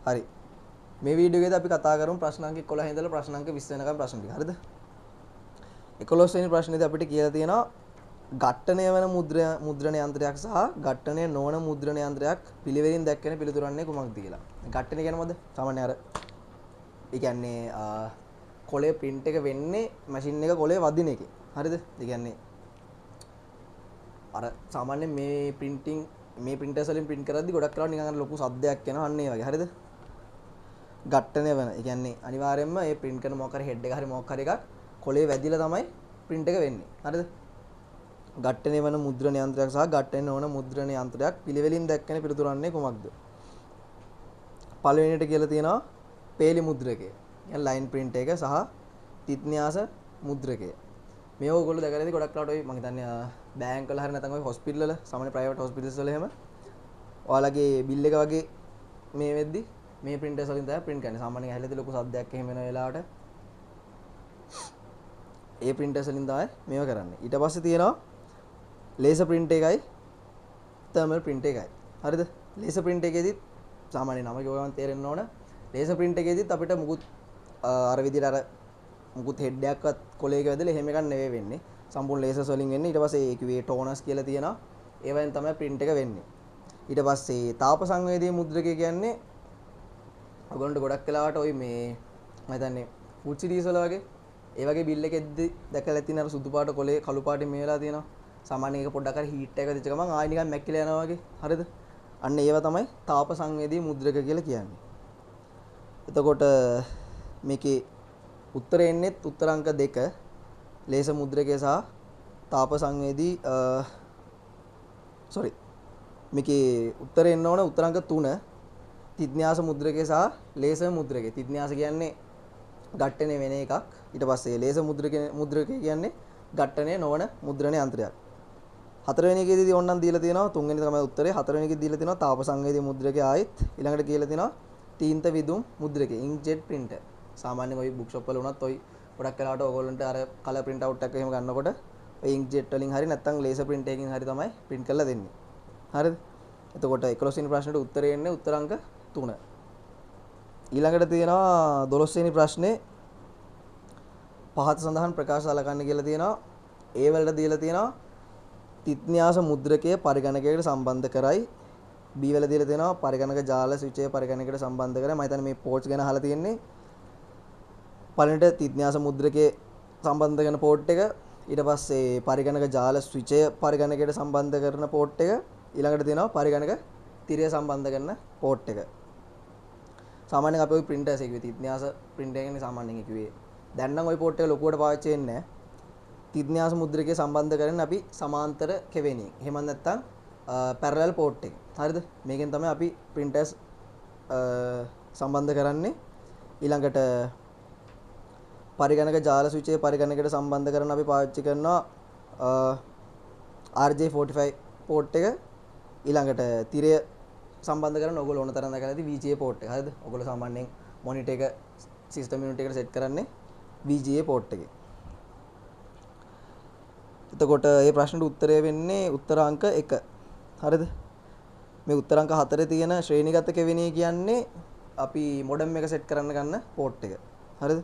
හරි. මේ වීඩියෝ එකේදී අපි කතා කරමු ප්‍රශ්න අංක 11 ඉඳලා ප්‍රශ්න අංක 20 වෙනකම් ප්‍රශ්න ටික. හරිද? 11 වෙනි ප්‍රශ්නේදී අපිට කියලා තියෙනවා ඝට්ටණය වන මුද්‍රණ යන්ත්‍රයක් සහ ඝට්ටණය නොවන මුද්‍රණ යන්ත්‍රයක් පිළිවෙලින් දැක්වෙන පිළිතුරන්නේ කුමක්ද කියලා. ඝට්ටණය කියන්නේ මොකද? සාමාන්‍ය අර ඒ කියන්නේ කොලේ print එක වෙන්නේ මැෂින් එක කොලේ වදින එකේ. හරිද? ඒ කියන්නේ අර සාමාන්‍ය මේ printers වලින් print කරද්දි ගොඩක් කරලා නිකන් අර ලොකු සද්දයක් එනවා අන්න ඒ වගේ. හරිද? ඝට්ටණය වෙන. ඒ කියන්නේ අනිවාර්යයෙන්ම මේ print කරන මොකක් හරි head එක හරි මොකක් හරි එකක් කොලේ වැදිලා තමයි print එක වෙන්නේ. හරිද? ඝට්ටණය වන මුද්‍රණ යන්ත්‍රයක් සහ ඝට්ටණය නොවන මුද්‍රණ යන්ත්‍රයක් පිළිවෙලින් දැක්වෙන පිළිතුරන්නේ කුමක්ද? පළවෙනියට කියලා තියෙනවා පේලි මුද්‍රකය. يعني line print එක සහ තිත්න්‍යාස මුද්‍රකය. මේ ඕගොල්ලෝ දැකලා ඉතින් ගොඩක් ලාට ඔය මම හිතන්නේ බැංක් වල හරි නැත්නම් ඔය හොස්පිටල් වල සාමාන්‍ය ප්‍රයිවට් හොස්පිටල්ස් වල එහෙම ඔයාලගේ බිල් එක වගේ මේ වෙද්දි මේ printers වලින් තමයි print කරන්නේ. සාමාන්‍යයෙන් ඇහැලදී ලොකු සද්දයක් එහෙම වෙන වෙලාවට ඒ printers වලින් තමයි මේව කරන්නේ. ඊට පස්සේ තියෙනවා laser print එකයි thermal print එකයි. හරිද? laser print එකේදීත් සාමාන්‍ය නම කිව්වම තේරෙන්න ඕන. laser print එකේදීත් අපිට මුකුත් අර විදිහට අර මුකුත් head එකක්වත් කොලයක වැදලා එහෙම එකක් නෙවෙයි වෙන්නේ. සම්පූර්ණ lasers වලින් වෙන්නේ. ඊට පස්සේ ඒ කිව්වේ toners කියලා තියෙනවා. ඒවෙන් තමයි print එක වෙන්නේ. ඊට පස්සේ තාප සංවේදී මුද්‍රකය කියන්නේ ඔයගොල්ලන්ට ගොඩක් වෙලාවට ওই මේ මම හිතන්නේ food series වල වගේ ඒ වගේ බිල් එකෙද්දි දැකලා තියෙන අර සුදු පාට කොලේ කළු පාටින් මේ වෙලා තියෙනවා. සාමාන්‍ය එක පොඩ්ඩක් හරි හීට් එකක දිච්ච ගමන් ආයෙ නිකන් මැකිලා යනවා වගේ. හරිද? අන්න ඒවා තමයි තාප සංවේදී මුද්‍රක කියලා කියන්නේ. එතකොට මේකේ උත්තරේ එන්නේ උත්තර අංක 2 ලේසර් මුද්‍රකය සහ තාප සංවේදී මේකේ උත්තරේ එන්න ඕන උත්තර අංක 3 තිත්න්‍යාස මුද්‍රකය සහ ලේසර් මුද්‍රකය. තිත්න්‍යාස කියන්නේ ඝට්ටණය වෙන එකක්. ඊට පස්සේ ලේසර් මුද්‍රකය කියන්නේ ඝට්ටණය නොවන මුද්‍රණ යන්ත්‍රයක්. හතරවෙනි එකේදී ඕනනම් දීලා තියෙනවා තුන්වෙනි තමයි උත්තරේ. හතරවෙනි එකේදී දීලා තියෙනවා තාප සංවේදී මුද්‍රකය ආයෙත් ඊළඟට කියලා තියෙනවා තීන්ත විදුම් මුද්‍රකය inkjet printer. සාමාන්‍යයෙන් ওই බුක් ෂොප් වල උනත් ওই ගොඩක් වෙලාවට ඕගොල්ලන්ට අර කලර් print out එකක් එහෙම ගන්නකොට ඔය inkjet වලින් හරි නැත්නම් laser print එකකින් හරි තමයි print කරලා දෙන්නේ. හරිද? එතකොට 11 වෙනි ප්‍රශ්නෙට උත්තරේ එන්නේ උත්තර අංක 3. ඊළඟට තියෙනවා 12 වෙනි ප්‍රශ්නේ පහත සඳහන් ප්‍රකාශ සලකන්න කියලා තියෙනවා. ඒ වලට දීලා තියෙනවා තිත්න්‍යාස මුද්‍රකයේ පරිගණකයකට සම්බන්ධ කරයි. B වල දීලා තියෙනවා පරිගණක ජාල ස්විචය පරිගණකයකට සම්බන්ධ කරයි. මම හිතන්නේ මේ පෝට්ස් ගැන අහලා තියෙන්නේ. පළවෙනිට තිත්න්‍යාස මුද්‍රකයේ සම්බන්ධ කරන පෝට් එක, ඊට පස්සේ පරිගණක ජාල ස්විචය පරිගණකයකට සම්බන්ධ කරන පෝට් එක, ඊළඟට තියෙනවා පරිගණක තිරය සම්බන්ධ කරන පෝට් එක. සාමාන්‍යයෙන් අපි ওই printers එක තිත්න්‍යාස print එක කියන්නේ සාමාන්‍යයෙන් කිව්වේ. දැන් නම් ওই පෝට් එක ලොකුවට පාවිච්චි වෙන්නේ නැහැ. තිත්න්‍යාස මුද්‍රකයේ සම්බන්ධ කරන්නේ අපි සමාන්තර කෙවෙනින්. එහෙම නැත්නම් parallel port එක. හරිද? මේකෙන් තමයි අපි printers සම්බන්ධ කරන්නේ. ඊළඟට පරිගණක ජාල ස්විචය පරිගණකයට සම්බන්ධ කරන අපි පාවිච්චි කරනවා RJ45 port එක. ඊළඟට තිරය සම්බන්ධ කරන ඔයගොල්ලෝ ඕන තරම් දැකලා ඇති VGA port එක. හරිද? ඔයගොල්ලෝ සාමාන්‍යයෙන් monitor එක system unit එකට set කරන්නේ VGA port එකේ. එතකොට මේ ප්‍රශ්නෙට උත්තරය වෙන්නේ උත්තර අංක 1. හරිද? මේ උත්තර අංක 4 තියෙන ශ්‍රේණිගත කෙවෙනිය කියන්නේ අපි මොඩම් එක සෙට් කරන්න ගන්න පෝට් එක. හරිද?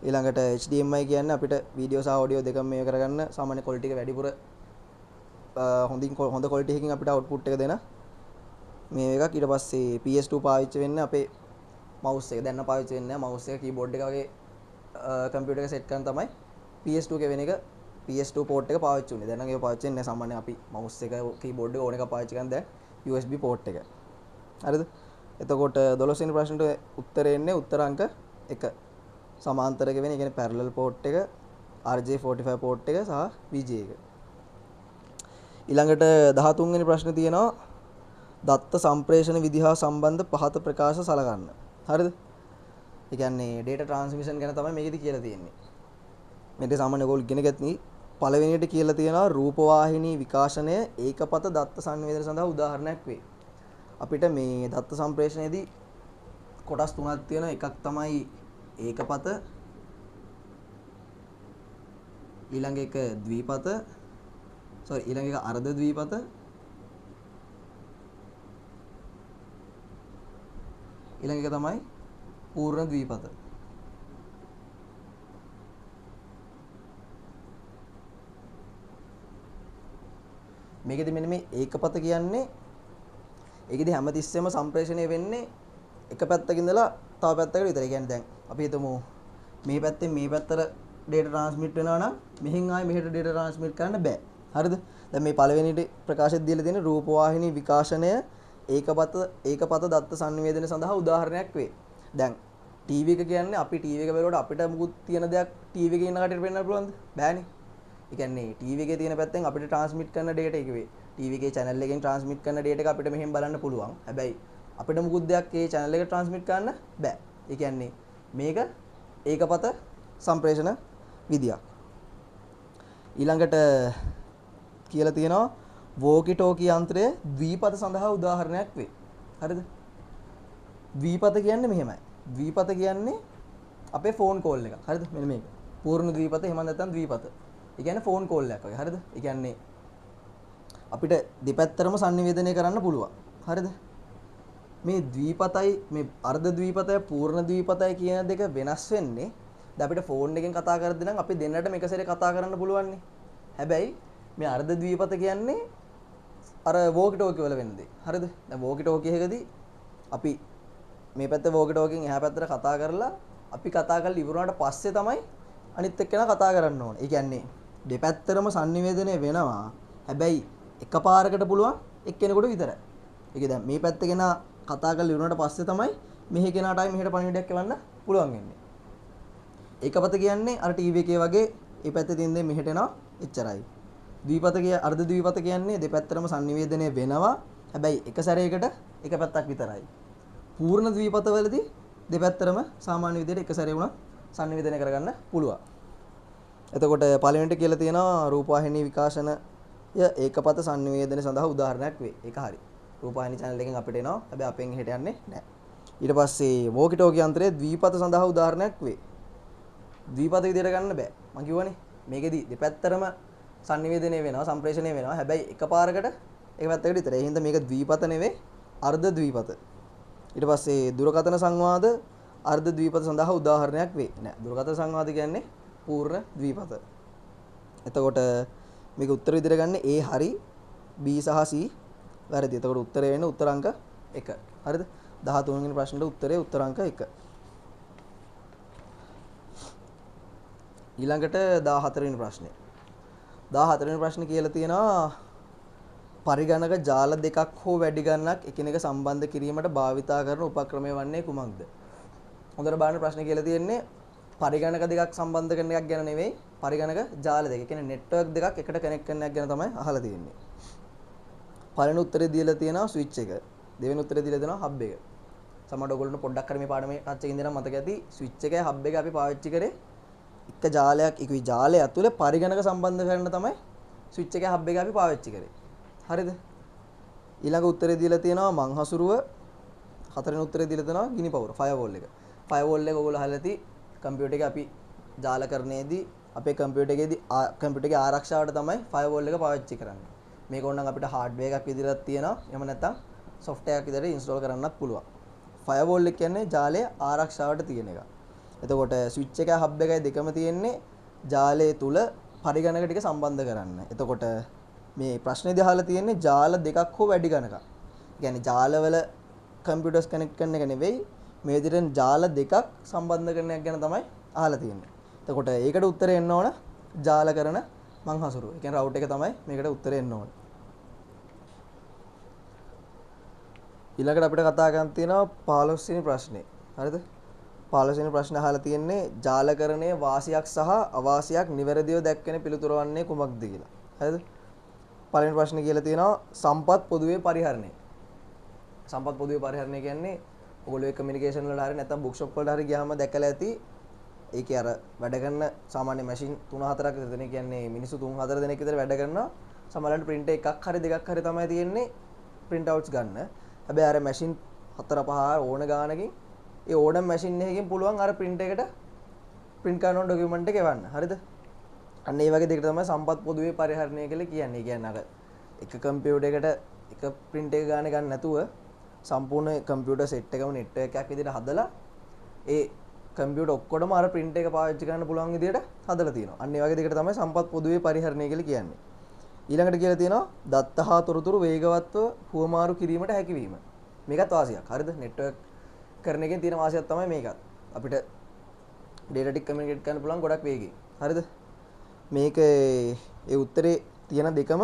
ඊළඟට HDMI කියන්නේ අපිට වීඩියෝ සහ ඔඩියෝ දෙකම මේව කරගන්න සාමාන්‍ය ක්වොලිටි එක වැඩිපුර හොඳ ක්වොලිටි එකකින් අපිට අවුට්පුට් එක දෙන මේ එකක්. ඊට පස්සේ PS2 පාවිච්චි වෙන්නේ අපේ mouse එක. දැන් නම් පාවිච්චි වෙන්නේ නැහැ mouse එක keyboard එක වගේ කම්පියුටර් එක සෙට් කරන් තමයි PS2 කෙවෙන එක PS2 port එක පාවිච්චි වුනේ. දැන් නම් ඒක පාවිච්චි වෙන්නේ නැහැ. සාමාන්‍යයෙන් අපි mouse එක keyboard එක ඕන එක පාවිච්චි කරන දැන් USB port එක. හරිද? එතකොට 12 වෙනි ප්‍රශ්නෙට උත්තරේ එන්නේ උත්තර අංක 1. සමාන්තර කෙවෙන, ඒ කියන්නේ parallel port එක, RJ45 port එක සහ VGA එක. ඊළඟට 13 වෙනි ප්‍රශ්නේ තියෙනවා දත්ත සම්ප්‍රේෂණ විදි හා සම්බන්ධ පහත ප්‍රකාශ සලකන්න. හරිද? ඒ කියන්නේ data transmission ගැන තමයි මේකෙදි කියලා තියෙන්නේ. මේක සාමාන්‍ය ඔයගොල්ලෝ ඉගෙන ගත්නි. පළවෙනියට කියලා තියෙනවා රූපවාහිනී විකාශනය ඒකපත දත්ත සංවේදන සඳහා උදාහරණයක් වේ. අපිට මේ දත්ත සම්ප්‍රේෂණයේදී කොටස් තුනක් තියෙනවා. එකක් තමයි ඒකපත, ඊළඟ එක ද්විපත, ඊළඟ එක අර්ධ ද්විපත, ඊළඟ එක තමයි පූර්ණ ද්විපත. මේකෙදි මෙන්න මේ ඒකපත කියන්නේ ඒකෙදි හැමතිස්සෙම සම්ප්‍රේෂණය වෙන්නේ එක පැත්තක ඉඳලා තව පැත්තකට විතරයි. කියන්නේ දැන් අපි හිතමු මේ පැත්තෙන් මේ පැත්තට data transmit වෙනවා නම් මෙහෙන් ආයේ මෙහෙට data transmit කරන්න බෑ. හරිද? දැන් මේ පළවෙනි ප්‍රකාශය දීලා තියෙන රූපවාහිනී විකාශනය ඒකපත දත්ත සංනිවේදනය සඳහා උදාහරණයක් වේ. දැන් ටීවී එක කියන්නේ අපි ටීවී එක බලනකොට අපිට මුකුත් තියෙන දෙයක් ටීවී එකේ ඉන්න කටට පෙන්වන්න පුළුවන්ද? බෑනේ. ඒ කියන්නේ ටීවී එකේ තියෙන පැත්තෙන් අපිට ට්‍රාන්ස්මිට් කරන data එක වේ. ටීවී එකේ channel එකෙන් ට්‍රාන්ස්මිට් කරන data එක අපිට මෙහෙන් බලන්න පුළුවන්. හැබැයි අපිට මුකුත් දෙයක් ඒ channel එකට ට්‍රාන්ස්මිට් කරන්න බෑ. ඒ කියන්නේ මේක ඒකපත සම්ප්‍රේෂණ විදියක්. ඊළඟට කියලා තියෙනවා walkie talkie යන්ත්‍රය ද්විපත සඳහා උදාහරණයක් වේ. හරිද? ද්විපත කියන්නේ මෙහෙමයි. ද්විපත කියන්නේ අපේ ෆෝන් කෝල් එක. හරිද? මෙන්න මේක. පූර්ණ ද්විපත එහෙම නැත්නම් ද්විපත. ඒ කියන්නේ ෆෝන් කෝල් එකක් වගේ. හරිද? ඒ කියන්නේ අපිට දෙපැත්තරම sannivedanaya කරන්න පුළුවන්. හරිද? මේ ද්විපතයි මේ අර්ධ ද්විපතයි පූර්ණ ද්විපතයි කියන දෙක වෙනස් වෙන්නේ දැන් අපිට ෆෝන් එකෙන් කතා කරද්දී නම් අපි දෙන්නටම එක සැරේ කතා කරන්න පුළුවන් නේ. හැබැයි මේ අර්ධ ද්විපත කියන්නේ අර walkie talkie වල වෙන දේ. හරිද? දැන් walkie talkie එකකදී අපි මේ පැත්තේ walkie talkie එකෙන් එහා පැත්තට කතා කරලා අපි කතා කරලා ඉවරුණාට පස්සේ තමයි අනිත් එක්කෙනා කතා කරන්න ඕනේ. ඒ කියන්නේ දෙපැත්තරම sannivedanaya වෙනවා. හැබැයි එකපාරකට පුළුවන් එක්කෙනෙකුට විතරයි. ඒක දැන් මේ පැත්තේ කෙනා කතා කරලා ඉවරුණාට පස්සේ තමයි මෙහි කෙනාටයි මෙහෙට පණිවිඩයක් එවන්න පුළුවන් වෙන්නේ. ඒකපත කියන්නේ අර ටීවී එකේ වගේ මේ පැත්තේ තියෙන දේ මෙහෙට එනවා එච්චරයි. ද්විපත කිය අර්ධ ද්විපත කියන්නේ දෙපැත්තටම sannivedanaya වෙනවා. හැබැයි එක සැරේකට එක පැත්තක් විතරයි. පූර්ණ ද්විපත වලදී දෙපැත්තටම සාමාන්‍ය විදිහට එක සැරේ වුණා sannivedanaya කරගන්න පුළුවන්. එතකොට පළවෙනිට කියලා තියෙනවා රූපවාහිනී විකාශනය ඒකපත sannivedanaya සඳහා උදාහරණයක් වේ. ඒක හරි. රූපවාහිනී channel එකෙන් අපිට එනවා. හැබැයි අපෙන් එහෙට යන්නේ නැහැ. ඊට පස්සේ walkie talkie යන්ත්‍රයේ ද්විපත සඳහා උදාහරණයක් වේ. ද්විපත විදිහට ගන්න බෑ. මම කිව්වනේ මේකෙදි දෙපැත්තරම sannivedanaya වෙනවා සම්ප්‍රේෂණය වෙනවා. හැබැයි එකපාරකට එක පැත්තකට විතරයි. ඒ හින්දා මේක ද්විපත නෙවෙයි අර්ධ ද්විපත. ඊට පස්සේ දුරකථන සංවාද අර්ධ ද්විපත සඳහා උදාහරණයක් වේ. නෑ දුරකථන සංවාද කියන්නේ පූර්ණ ද්විපත. එතකොට මේක උත්තර විදිහට ගන්න A හරි B සහ C වැරදි. එතකොට උත්තරය වෙන්නේ උත්තර අංක 1. හරිද? 13 වෙනි ප්‍රශ්නෙට උත්තරේ උත්තර අංක 1. ඊළඟට 14 වෙනි ප්‍රශ්නේ. 14 වෙනි ප්‍රශ්නේ කියලා තියෙනවා පරිගණක ජාල දෙකක් හෝ වැඩි ගණනක් එකිනෙක සම්බන්ධ කිරීමට භාවිතා කරන උපක්‍රමය වන්නේ කුමක්ද? හොඳට බලන්න ප්‍රශ්නේ කියලා තියෙන්නේ පරිගණක දෙකක් සම්බන්ධ කරන එකක් ගැන නෙවෙයි පරිගණක ජාල දෙක. ඒ කියන්නේ නෙට්වර්ක් දෙකක් එකට කනෙක්ට් කරන එකක් ගැන තමයි අහලා තියෙන්නේ. පළවෙනි උත්තරේ දීලා තියෙනවා ස්විච් එක. දෙවෙනි උත්තරේ දීලා තියෙනවා හබ් එක. සමහර ඔයගොල්ලෝ පොඩ්ඩක් හරි මේ පාඩමේ ටච් එකකින් ඉඳලා මතක ඇති ස්විච් එකයි හබ් එක අපි පාවිච්චි කරේ එක ජාලයක් එක ජාලය ඇතුලේ පරිගණක සම්බන්ධ කරන්න තමයි ස්විච් එකයි හබ් එක අපි පාවිච්චි කරේ. හරිද? ඊළඟ උත්තරේ දීලා තියෙනවා මං හසුරුව. හතරවෙනි උත්තරේ දීලා තියෙනවා ගිනි පවුර ෆයර්වෝල් එක. ෆයර්වෝල් එක ඔයගොල්ලෝ අහලා ඇති කම්පියුටර් එකේ අපි ජාලකරණයේදී අපේ කම්පියුටර් එකේ ආරක්ෂාවට තමයි ෆයර්වෝල් එක පාවිච්චි කරන්නේ. මේක ඕනනම් අපිට හાર્ඩ්වෙයාර් එකක් විදිහට තියෙනවා. එහෙම නැත්නම් සොෆ්ට්වෙයාර් එකක් විදිහට ඉන්ස්ටෝල් කරන්නත් පුළුවන්. ෆයර්වෝල් එක කියන්නේ ජාලය ආරක්ෂාවට තියෙන එක. එතකොට ස්විච් එකයි හබ් එකයි දෙකම තියෙන්නේ ජාලය තුල පරිගණක ටික සම්බන්ධ කරන්න. එතකොට මේ ප්‍රශ්නේදී අහලා තියෙන්නේ ජාල දෙකක් හෝ වැඩි ගණනක්. ඒ කියන්නේ ජාලවල කම්පියුටර්ස් කනෙක්ට් කරන එක නෙවෙයි මේ විදිහට ජාල දෙකක් සම්බන්ධ කරන එක ගැන තමයි අහලා තියෙන්නේ. එතකොට ඒකට උත්තරේ එන්න ඕන ජාල කරන මං හසුරුව. ඒ කියන්නේ රවුට් එක තමයි මේකට උත්තරේ එන්න ඕන. ඊළඟට අපිට කතා කරන්න තියෙනවා 15 වෙනි ප්‍රශ්නේ. හරිද? 15 වෙනි ප්‍රශ්නේ අහලා තියෙන්නේ ජාලකරණයේ වාසියක් සහ අවාසියක් නිවැරදිව දැක්වෙන පිළිතුර වන්නේ කුමක්ද කියලා. හරිද? පළවෙනි ප්‍රශ්නේ කියලා තියෙනවා සම්පත් පොදුවේ පරිහරණය. සම්පත් පොදුවේ පරිහරණය කියන්නේ ඔයගොල්ලෝ ඒ කමියුනිකේෂන් වල හරි නැත්නම් බුක් ෂොප් වලට හරි ගියාම දැකලා ඇති. ඒකේ අර වැඩ කරන සාමාන්‍ය මැෂින් 3-4ක් විතර දෙන කියන්නේ මිනිස්සු 3-4 දෙනෙක් විතර වැඩ කරනවා. සමහරවිට print එකක් හරි දෙකක් හරි තමයි තියෙන්නේ print outs ගන්න. හැබැයි අර මැෂින් 4-5 ඕන ගානකින් ඒ ඕනම මැෂින් එකකින් පුළුවන් අර print එකට print කරන ඩොකියුමන්ට් එක එවන්න. හරිද? අන්න ඒ වගේ දෙයකට තමයි සම්පත් පොදුවේ පරිහරණය කියලා කියන්නේ. කියන්නේ අර එක කම්පියුටර් එකකට එක print එක ගන්න නැතුව සම්පූර්ණ කම්පියුටර් සෙට් එකම නෙට්වර්ක් එකක් විදිහට හදලා ඒ කම්පියුටර් ඔක්කොටම අර print එක පාවිච්චි කරන්න පුළුවන් විදිහට හදලා තියෙනවා. අන්න ඒ වගේ දෙයකට තමයි සම්පත් පොදුවේ පරිහරණය කියලා කියන්නේ. ඊළඟට කියලා තියෙනවා දත්ත හා තොරතුරු වේගවත්ව හුවමාරු කිරීමට හැකියවීම. මේකත් වාසියක්. හරිද? නෙට්වර්ක් කරන එකෙන් තියෙන වාසියක් තමයි මේකත්. අපිට data ටික කමියුනිකේට් කරන්න පුළුවන් ගොඩක් වේගෙන්. හරිද? මේක ඒ උත්තරේ තියෙන දෙකම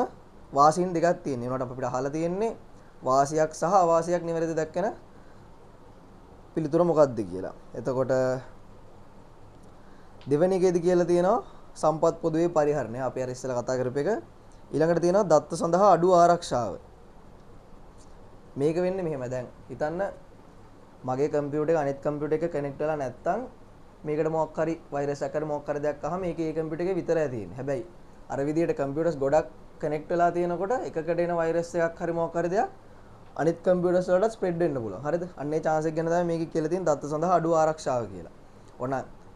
වාසීන් දෙකක් තියෙනවා. ඒනට අපිට අහලා තියෙන්නේ වාසියක් සහ අවාසියක් නිවැරදි දක්වන පිළිතුර මොකක්ද කියලා. එතකොට දෙවෙනි එකේදී කියලා තියෙනවා සම්පත් පොදුවේ පරිහරණය. අපි අර ඉස්සෙල්ලා කතා කරපු එක. ඊළඟට තියෙනවා දත්ත සඳහා අඩු ආරක්ෂාව. මේක වෙන්නේ මෙහෙම. දැන් හිතන්න මගේ කම්පියුටර් එක අනිත් කම්පියුටර් එක කනෙක්ට් වෙලා නැත්තම් මේකට මොකක් හරි වෛරස් එකක් හරි මොකක් හරි දෙයක් අහම මේකේ ඒ කම්පියුටර් එකේ විතරයි තියෙන්නේ. හැබැයි අර විදිහට කම්පියුටර්ස් ගොඩක් කනෙක්ට් වෙලා තියෙනකොට එකකට එන වෛරස් එකක් හරි මොකක් හරි දෙයක් අනිත් කම්පියුටර්ස් වලට ස්ප්‍රෙඩ් වෙන්න පුළුවන්. හරිද? අන්න ඒ chance එක ගැන තමයි මේකේ කියලා තියෙන දත්ත සඳහා අඩු ආරක්ෂාව කියලා. ඕන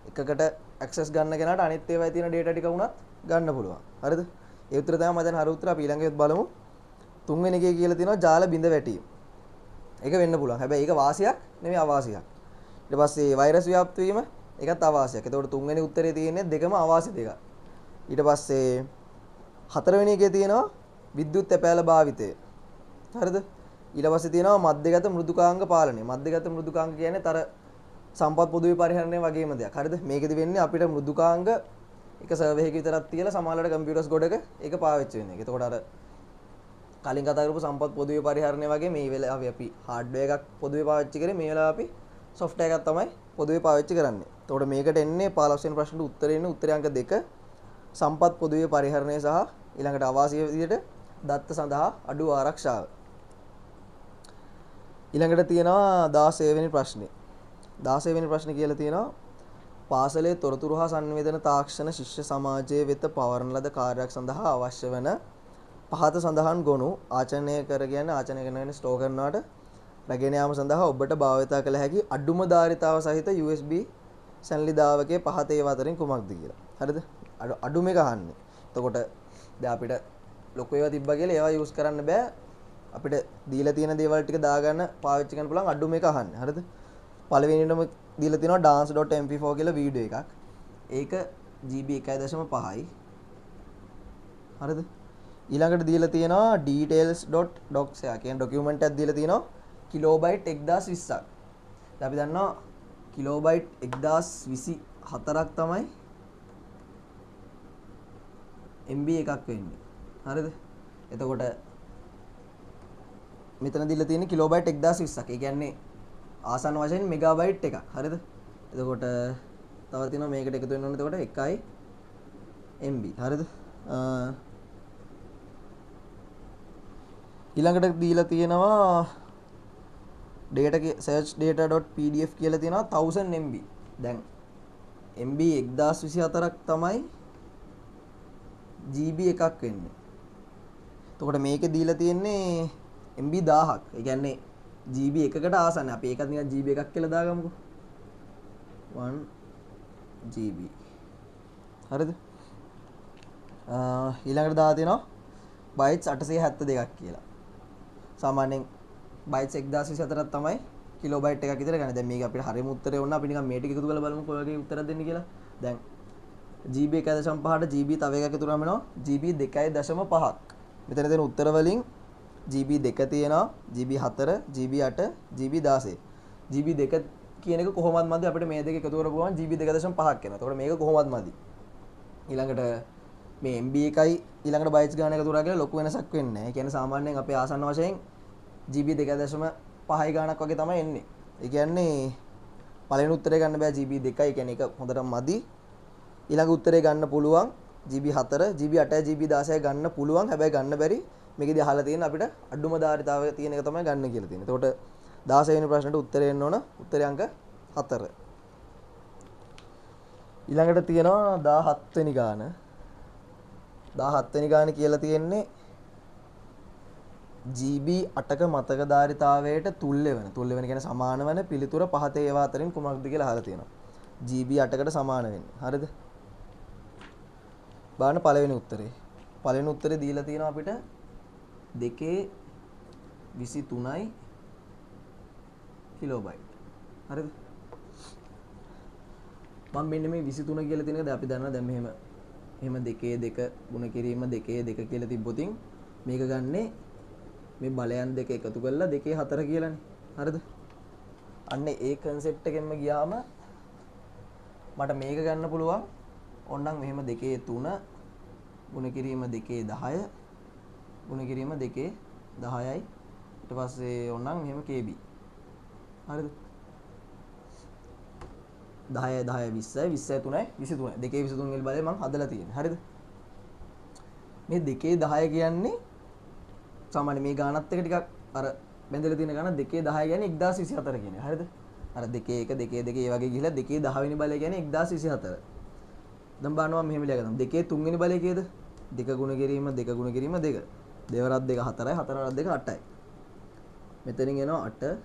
එකකට ඇක්සස් ගන්න කෙනාට අනිත් ඒවායේ තියෙන data ටික වුණත් ගන්න පුළුවන්. හරිද? ඒ උත්තර තමයි මම දැන් හරි උත්තර අපි ඊළඟට බලමු. තුන්වෙනි එකේ කියලා තියෙනවා ජාල බිඳ වැටීම. ඒක වෙන්න පුළුවන්. හැබැයි ඒක වාසියක් නෙමෙයි අවාසියක්. ඊට පස්සේ වෛරස් ව්‍යාප්ත වීම ඒකත් අවාසියක්. එතකොට තුන්වෙනි උත්තරේ තියෙන්නේ දෙකම අවාසි දෙක. ඊට පස්සේ හතරවෙනි එකේ තියෙනවා විද්‍යුත් තැපෑල භාවිතය. හරිද? ඊට පස්සේ තියෙනවා මධ්‍යගත මෘදුකාංග පාලනය. මධ්‍යගත මෘදුකාංග කියන්නේ තර සම්පත් පොදුවේ පරිහරණය වගේම දෙයක්. හරිද? මේකෙදි වෙන්නේ අපිට මෘදුකාංග එක සර්වර් එකක විතරක් තියලා සමහරවිට කම්පියුටර්ස් ගොඩක ඒක පාවිච්චි වෙන එක. එතකොට අර කලින් කතා කරපු සම්පත් පොදුවේ පරිහරණය වගේ මේ වෙලාවේ අපි හાર્ඩ්වෙයාර් එකක් පොදුවේ පාවිච්චි කරේ මේ වෙලාවේ අපි සොෆ්ට්වෙයාර් එකක් තමයි පොදුවේ පාවිච්චි කරන්නේ. එතකොට මේකට එන්නේ 15 වෙනි ප්‍රශ්නෙට උත්තරේ එන්නේ උත්තරේ අංක 2 සම්පත් පොදුවේ පරිහරණය සහ ඊළඟට අවාසිය විදිහට දත්ත සඳහා අඩු ආරක්ෂාව. ඊළඟට තියෙනවා 16 වෙනි ප්‍රශ්නේ. 16 වෙනි ප්‍රශ්නේ කියලා තියෙනවා පාසලේ තොරතුරු හා සංවේදන තාක්ෂණ ශිෂ්‍ය සමාජයේ වෙත පවරන ලද කාර්යයක් සඳහා අවශ්‍ය වන පහත සඳහන් ගොනු ආචරණය කරගෙන ස්ටෝර් කරනවාට රැගෙන යාම සඳහා ඔබට භාවිතා කළ හැකි අඩුම ධාරිතාව සහිත USB සංලිධාවකයේ පහත ඒවා අතරින් කුමක්ද කියලා. හරිද? අඩුම එක අහන්නේ. එතකොට දැන් අපිට ලොකු ඒවා තිබ්බා කියලා ඒවා යූස් කරන්න බෑ. අපිට දීලා තියෙන දේවල් ටික දාගන්න පාවිච්චි කරන්න පුළුවන් අඩුම එක අහන්නේ. හරිද? පළවෙනියටම දීලා තියෙනවා dance.mp4 කියලා වීඩියෝ එකක්. ඒක GB 1.5යි. හරිද? ඊළඟට දීලා තියෙනවා details.docs එක කියන ડોකියුමන්ට් එකක් දීලා තියෙනවා කිලෝබයිට් 1020ක්. දැන් අපි දන්නවා කිලෝබයිට් 1024ක් තමයි MB එකක් වෙන්නේ. හරිද? එතකොට මෙතන දීලා තියෙන්නේ කිලෝබයිට් 1020ක්. ඒ කියන්නේ ආසන්න වශයෙන් මෙගාබයිට් එකක්. හරිද? එතකොට තව තියෙනවා මේකට එකතු වෙන්න ඕනේ. එතකොට 1යි MB. හරිද? ඊළඟට දීලා තියෙනවා data search data.pdf කියලා තියෙනවා 1000 MB. දැන් MB 1024ක් තමයි GB එකක් වෙන්නේ. එතකොට මේකේ දීලා තියෙන්නේ MB 1000ක්. ඒ කියන්නේ GB එකකට ආසන්න. අපි ඒකත් නිකන් GB එකක් කියලා දාගමුකෝ. 1 GB. හරිද? ඊළඟට දාලා තියෙනවා bytes 872ක් කියලා. සාමාන්‍යයෙන් bytes 1024ක් තමයි කිලෝබයිට් එකක් විතර ගන්න. දැන් මේක අපිට හරියම උත්තරේ වුණා. අපි නිකන් මේ ටික එකතු කරලා බලමු කොයි වගේ උත්තරයක් දෙන්නේ කියලා. දැන් GB 1.5ට GB තව එකක් එකතු කරාම වෙනවා GB 2.5ක්. මෙතන දෙන උත්තර වලින් GB 2 තියෙනවා, GB 4, GB 8, GB 16. GB 2 කියන එක කොහොමවත් මදි අපිට මේ දෙක එකතු කරපුවාම GB 2.5ක් එනවා. එතකොට මේක කොහොමවත් මදි. ඊළඟට මේ MB එකයි ඊළඟට bytes ගන්න එකතු කරා කියලා ලොකු වෙනසක් වෙන්නේ නැහැ. ඒ කියන්නේ සාමාන්‍යයෙන් අපේ ආසන්න වශයෙන් GB 2.5යි ගාණක් වගේ තමයි එන්නේ. ඒ කියන්නේ පළවෙනි උත්තරේ ගන්න බෑ GB 2යි. ඒ කියන්නේ ඒක හොඳටම මදි. ඊළඟ උත්තරේ ගන්න පුළුවන් GB 4, GB 8, GB 16 ගන්න පුළුවන්. හැබැයි ගන්න බැරි. මේකෙදි අහලා තියෙන අපිට අඩුම ධාරිතාවය තියෙන එක තමයි ගන්න කියලා තියෙන්නේ. එතකොට 16 වෙනි ප්‍රශ්නෙට උත්තරේ එන්න ඕන. උත්තරේ අංක 4. ඊළඟට තියෙනවා 17 වෙනි ගාන. 17 වෙනි ගාන කියලා තියෙන්නේ GB 8ක මතක ධාරිතාවයට තුල්‍ය වෙන. තුල්‍ය වෙන කියන්නේ සමාන වෙන පිළිතුර පහත ඒවා අතරින් කුමක්ද කියලා අහලා තියෙනවා. GB 8කට සමාන වෙන්නේ. හරිද? බලන්න පළවෙනි උත්තරේ. පළවෙනි උත්තරේ දීලා තියෙනවා අපිට 2 23යි කිලෝබයිට්. හරිද? මම මෙන්න මේ 23 කියලා තියෙන එක දැන් අපි දන්නවා දැන් මෙහෙම එහෙම 2 ගුණ කිරීම 2 කියලා තිබ්බොතින් මේක ගන්නේ මේ බලයන් දෙක එකතු කරලා 2 4 කියලානේ. හරිද? අන්න ඒ concept එකෙන්ම ගියාම මට මේක ගන්න පුළුවන්. ඕනනම් මෙහෙම 2 3 ගුණ කිරීම 2 10 ගුණ කිරීම 2 10යි. ඊට පස්සේ ඕනනම් මෙහෙම KB. හරිද? 10 10 20 20 3යි 23යි. 2 23 වල බලය මම හදලා තියෙන්නේ. හරිද? මේ 2 10 කියන්නේ සාමාන්‍ය මේ ගානත් එක ටිකක් අර බැඳලා තියෙන ගාන 2 10 කියන්නේ 1024 කියන්නේ. හරිද? අර 2 1 2 2 ඒ වගේ ගිහිලා 2 10 වෙනි බලය කියන්නේ 1024. දැන් බලනවා මෙහෙම ලියගන්න. 2 3 වෙනි බලය කීයද? 2 ගුණ කිරීම 2 ගුණ කිරීම 2. දෙවරක් 2 4යි 4 වරක් 2 8යි. මෙතනින් එනවා 8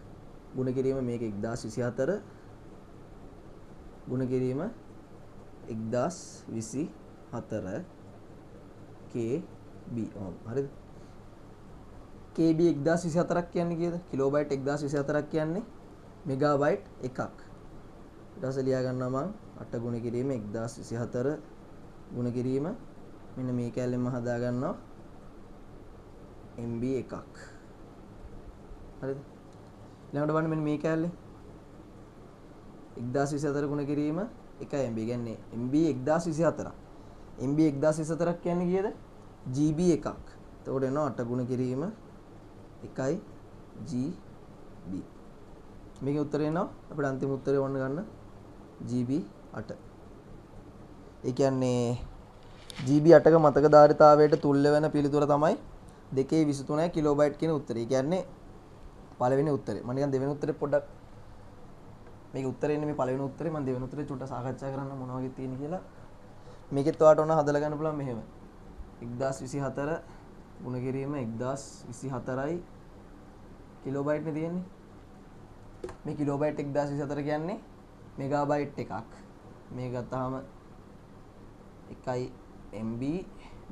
ගුණ කිරීම මේක 1024 ගුණ කිරීම 1024 KB. හරිද? KB 1024ක් කියන්නේ කීයද? කිලෝබයිට් 1024ක් කියන්නේ මෙගාබයිට් එකක්. ඊට පස්සේ ලියා ගන්නවා මම 8 ගුණ කිරීම 1024 ගුණ කිරීම මෙන්න මේ කැලෙන්ම හදා ගන්නවා MB එකක්. හරිද? ඊළඟට බලන්න මෙන්න මේ කැලේ 1024 ගුණ කිරීම 1 MB කියන්නේ MB 1024ක්. MB 1024ක් කියන්නේ කීයද? GB එකක්. එතකොට එනවා 8 ගුණ කිරීම 1යි GB. මේකේ උත්තරේ එනවා අපිට අන්තිම උත්තරේ වොන්න ගන්න GB 8. ඒ කියන්නේ GB 8ක මතක ධාරිතාවයට තුල්ල වෙන පිළිතුර තමයි 223 කිලෝබයිට් කියන උත්තරේ. ඒ කියන්නේ පළවෙනි උත්තරේ. මම නිකන් දෙවෙනි උත්තරේ පොඩ්ඩක් මේක උත්තරේ ඉන්නේ මේ පළවෙනි උත්තරේ මම දෙවෙනි උත්තරේ චුට්ටක් සාකච්ඡා කරන්න මොනවා වගේ තියෙන කියලා. මේකෙත් ඔයාලට ඕන හදලා ගන්න පුළුවන් මෙහෙම. 1024 ගුණ කිරීම 1024යි කිලෝබයිට් නේ තියෙන්නේ. මේ කිලෝබයිට් 1024 කියන්නේ මෙගාබයිට් එකක්. මේ ගත්තාම 1යි MB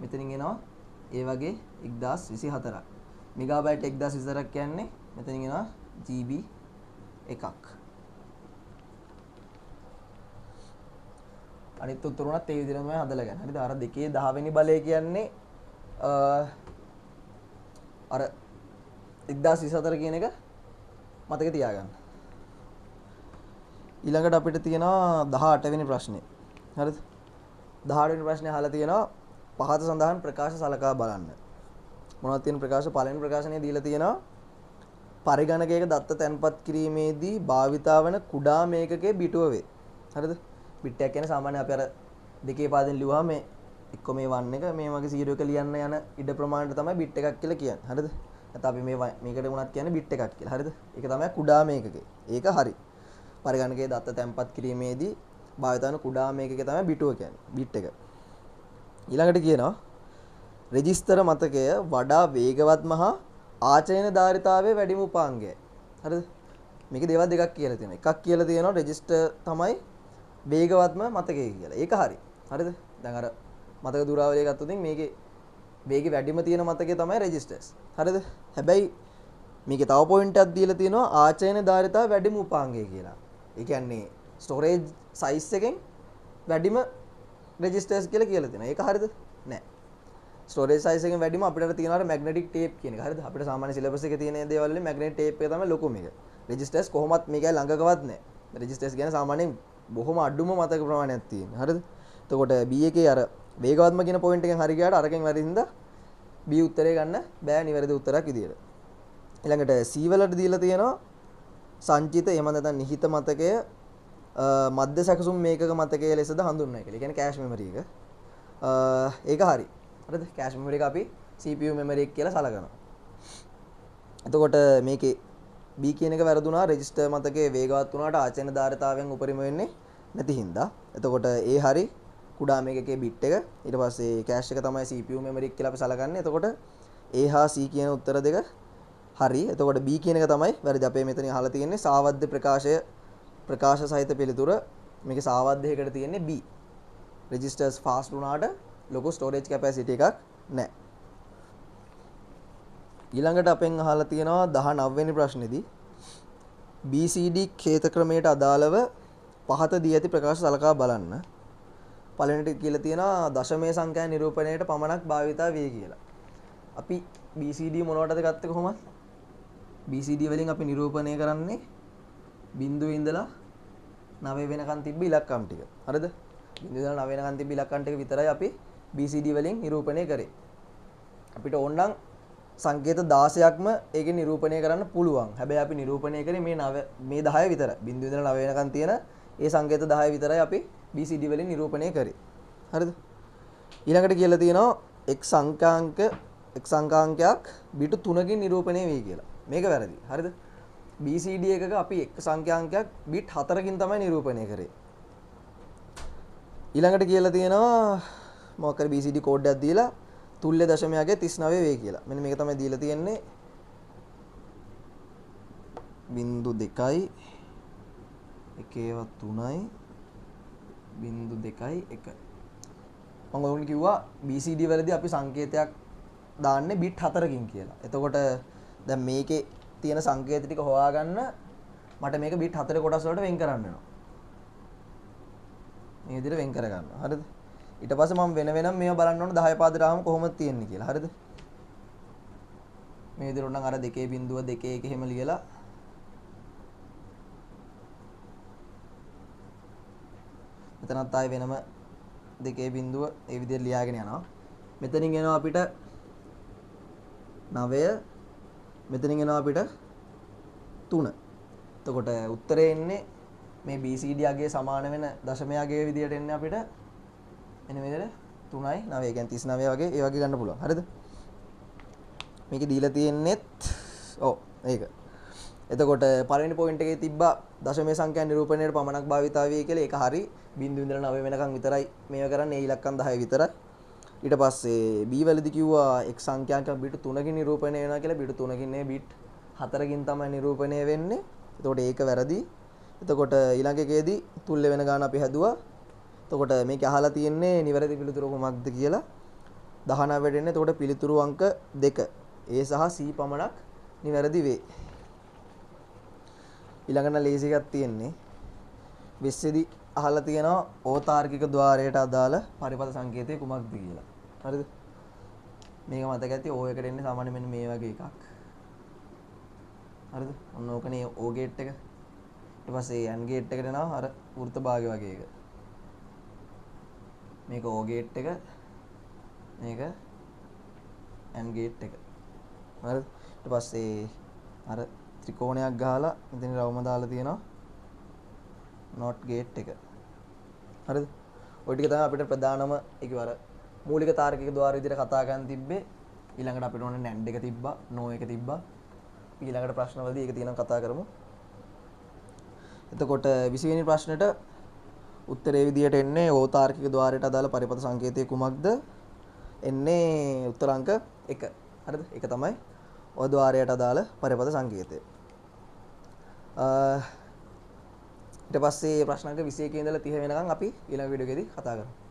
මෙතනින් එනවා ඒ වගේ 1024ක්. මෙගාබයිට් 1024ක් කියන්නේ මෙතනින් එනවා GB එකක්. අනිත් උත්තර උනත් ඒ විදිහටම තමයි හදලා ගන්න. හරිද? අර 2 10 වෙනි බලය කියන්නේ අර 1024 කියන එක මතක තියාගන්න. ඊළඟට අපිට තියෙනවා 18 වෙනි ප්‍රශ්නේ. හරිද? 18 වෙනි ප්‍රශ්නේ අහලා තියෙනවා පහත සඳහන් ප්‍රකාශ සලකා බලන්න. මොනවද තියෙන ප්‍රකාශ? පළවෙනි ප්‍රකාශනයේ දීලා තියෙනවා පරිගණකයක දත්ත තැන්පත් කිරීමේදී භාවිතා වන කුඩා මේකකයේ බිටුව වේ. හරිද? බිට් එකක් කියන්නේ සාමාන්‍ය අපි අර දෙකේ පාදෙන් ලියුවාම මේ එක්ක මේ 1 එක මේ වගේ 0 එක ලියන්න යන ඉඩ ප්‍රමාණයට තමයි බිට් එකක් කියලා කියන්නේ. හරිද? නැත්නම් අපි මේකට උනත් කියන්නේ බිට් එකක් කියලා. හරිද? ඒක තමයි කුඩා මේකකේ. ඒක හරි. පරිගණකයේ දත්ත තැන්පත් කිරීමේදී භාවිත වන කුඩා මේකකේ තමයි බිටුව කියන්නේ. බිට් එක. ඊළඟට කියනවා රෙජිස්ටර් මතකය වඩා වේගවත්ම හා ආචයන ධාරිතාවයේ වැඩිම උපාංගයයි. හරිද? මේක දේවල් දෙකක් කියලා තියෙනවා. එකක් කියලා තියෙනවා රෙජිස්ටර් තමයි වේගවත්ම මතකය කියලා. ඒක හරි. හරිද? දැන් අර මතක දුරාවලිය ගත්තොත් මේකේ වේගය වැඩිම තියෙන මතකය තමයි රෙජිස්ටර්ස්. හරිද? හැබැයි මේකේ තව පොයින්ට් එකක් දීලා තියෙනවා ආචයන ධාරිතාව වැඩිම උපාංගය කියලා. ඒ කියන්නේ ස්ටෝරේජ් සයිස් එකෙන් වැඩිම රෙජිස්ටර්ස් කියලා තියෙනවා. ඒක හරිද? නෑ. ස්ටෝරේජ් සයිස් එකෙන් වැඩිම අපිට තියෙනවා මැග්නටික් ටේප් කියන එක. හරිද? අපිට සාමාන්‍ය සිලබස් එකේ තියෙන දේවල් වලින් මැග්නටික් ටේප් එක තමයි ලොකුම එක. රෙජිස්ටර්ස් කොහොමත් මේකයි ළඟකවත් නෑ. රෙජිස්ටර්ස් කියන්නේ සාමාන්‍යයෙන් බොහොම අඩුම මතක ප්‍රමාණයක් තියෙන. හරිද? එතකොට B එකේ අර වේගවත්ම කියන පොයින්ට් එකෙන් හරි ගියාට අරකින් වැරදින්ද B උත්තරේ ගන්න බෑ නිවැරදි උත්තරයක් විදියට. ඊළඟට C වලට දීලා තියෙනවා සංචිත එහෙම නැත්නම් නිහිත මතකය මධ්‍ය සැකසුම් මේකක මතකයේ ලෙසද හඳුන්වනවා කියලා. ඒ කියන්නේ කෑෂ් මෙමරි එක. ඒක හරි. හරිද? කෑෂ් මෙමරි එක අපි CPU මෙමරි එක කියලා සලකනවා. එතකොට මේකේ B කියන එක වැරදුනා රෙජිස්ටර් මතකයේ වේගවත් වුණාට ආචරණ ධාරිතාවයෙන් උපරිම වෙන්නේ නැති හින්දා. එතකොට ඒ හරි කුඩා මේකකේ බිට් එක. ඊට පස්සේ කෑෂ් එක තමයි CPU මෙමරි එක කියලා අපි සලකන්නේ. එතකොට A හා C කියන උත්තර දෙක හරි. එතකොට B කියන එක තමයි වැරදි. අපේ මෙතන අහලා තියෙන්නේ සාවද්ද ප්‍රකාශ සහිත පිළිතුර. මේකේ සාවද්දයකට තියෙන්නේ B. රෙජිස්ටර්ස් ෆාස්ට් වුණාට ලොකු ස්ටෝරේජ් කැපැසිටි එකක් නැහැ. ඊළඟට අපෙන් අහලා තියෙනවා 19 වෙනි ප්‍රශ්නේදී BCD ඛේත ක්‍රමයට අදාළව පහත දී ඇති ප්‍රකාශ සලකා බලන්න. පළවෙනිට කියලා තියෙනවා දශමයේ සංඛ්‍යා නිරූපණයට පමණක් භාවිතා වේ කියලා. අපි BCD මොනවටද ගත්තේ කොහොමද? BCD වලින් අපි නිරූපණය කරන්නේ බිංදුවේ ඉඳලා 9 වෙනකන් තිබ්බ ඉලක්කම් ටික. හරිද? බිංදුවේ ඉඳලා 9 වෙනකන් තිබ්බ ඉලක්කම් ටික විතරයි අපි BCD වලින් නිරූපණය කරේ. අපිට ඕනනම් සංකේත 16ක්ම ඒකෙන් නිරූපණය කරන්න පුළුවන්. හැබැයි අපි නිරූපණය කරේ මේ 10 විතරයි. බිංදුවේ ඉඳලා 9 වෙනකන් තියෙන ඒ සංකේත 10 විතරයි අපි BCD වලින් නිරූපණය කරේ. හරිද? ඊළඟට කියලා තියෙනවා එක් සංඛ්‍යාංකයක් බිටු 3කින් නිරූපණය වෙයි කියලා. මේක වැරදි. හරිද? BCD එකක අපි එක් සංඛ්‍යාංකයක් බිට් 4කින් තමයි නිරූපණය කරේ. ඊළඟට කියලා තියෙනවා මොකක් හරි BCD කෝඩ් එකක් දීලා තුල්්‍ය දශමයගේ 39 වේ කියලා. මෙන්න මේක තමයි දීලා තියෙන්නේ 0.2 1 3යි 0.1 මම ඔයගොල්ලෝ කිව්වා BCD වලදී අපි සංකේතයක් දාන්නේ බිට් 4කින් කියලා. එතකොට දැන් මේකේ තියෙන සංකේත ටික හොයාගන්න මට මේක බිට් 4 කොටස් වලට වෙන් කරන්න වෙනවා. මේ විදිහට වෙන් කර ගන්නවා. හරිද? ඊට පස්සේ මම වෙන වෙනම මේවා බලන්න ඕන 10 පාදට ආවම කොහොමද තියෙන්නේ කියලා. හරිද? මේ විදිහට උනම් අර 2.2 එහෙම ලියලා මෙතනත් ආයේ වෙනම 2 ඒ විදිහට ලියාගෙන යනවා. මෙතනින් එනවා අපිට 9 මෙතනින් එනවා අපිට 3. එතකොට උත්තරේ එන්නේ මේ BCD අගයේ සමාන වෙන දශමයේ අගයේ විදිහට එන්නේ අපිට එන්නේ මේ විදිහට 3යි 9 කියන්නේ 39 වගේ ඒ වගේ ගන්න පුළුවන්. හරිද? මේකේ දීලා තියෙන්නේත් ඒක. එතකොට පළවෙනි පොයින්ට් එකේ තිබ්බා දශමයේ සංඛ්‍යා නිරූපණයට පමණක් භාවිතා වේ කියලා. ඒක හරි. බිංදුව ඉඳලා 9 වෙනකන් විතරයි මේව කරන්නේ. ඒ ඉලක්කම් 10 විතරයි. ඊට පස්සේ B වලදී කිව්වා එක් සංඛ්‍යාංකයක් බිට් 3කින් නිරූපණය වෙනවා කියලා. බිට් 3කින් නෙවෙයි බිට් 4කින් තමයි නිරූපණය වෙන්නේ. එතකොට ඒක වැරදි. එතකොට ඊළඟ එකේදී තුල්ල වෙන ගාන අපි හැදුවා. එතකොට මේක අහලා තියෙන්නේ නිවැරදි පිළිතුර කොහොමද කියලා 19 වෙන්නේ. එතකොට පිළිතුරු අංක 2 A සහ C පමණක් නිවැරදි වේ. ඊළඟට ලේසි එකක් තියෙන්නේ 20 දී අහලා තියෙනවා ඕතාර්කික ద్వාරයට අදාළ පරිපථ සංකේතය කුමක්ද කියලා. හරිද? මේක මතක ඇති O එකට එන්නේ සාමාන්‍ය මෙන්න මේ වගේ එකක්. හරිද? ඔන්න ඕකනේ O ගේට් එක. ඊට පස්සේ AND ගේට් එකට එනවා අර වෘත්ත භාගය වගේ එක. මේක O ගේට් එක. මේක AND ගේට් එක. හරිද? ඊට පස්සේ අර ත්‍රිකෝණයක් ගහලා මෙතන රවුම දාලා තියෙනවා not gate එක. හරිද? ඔය ටික තමයි අපිට ප්‍රධානම ඒක වර මූලික තාර්කික ద్వාර විදිහට කතා කරන් තිබ්බේ. ඊළඟට අපිට ඕනේ NAND එක තිබ්බා, NO එක තිබ්බා. ඊළඟට ප්‍රශ්නවලදී ඒක තියෙනම් කතා කරමු. එතකොට 20 වෙනි ප්‍රශ්නෙට උත්තරේ විදිහට එන්නේ ඕතාර්කික ద్వාරයට අදාළ පරිපථ සංකේතය කුමක්ද? එන්නේ උත්තර අංක 1. හරිද? ඒක තමයි ඔය ద్వාරයට අදාළ පරිපථ සංකේතය. ඊට පස්සේ ප්‍රශ්න අංක 21 ඉඳලා 30 වෙනකන් අපි ඊළඟ වීඩියෝ එකේදී කතා කරමු.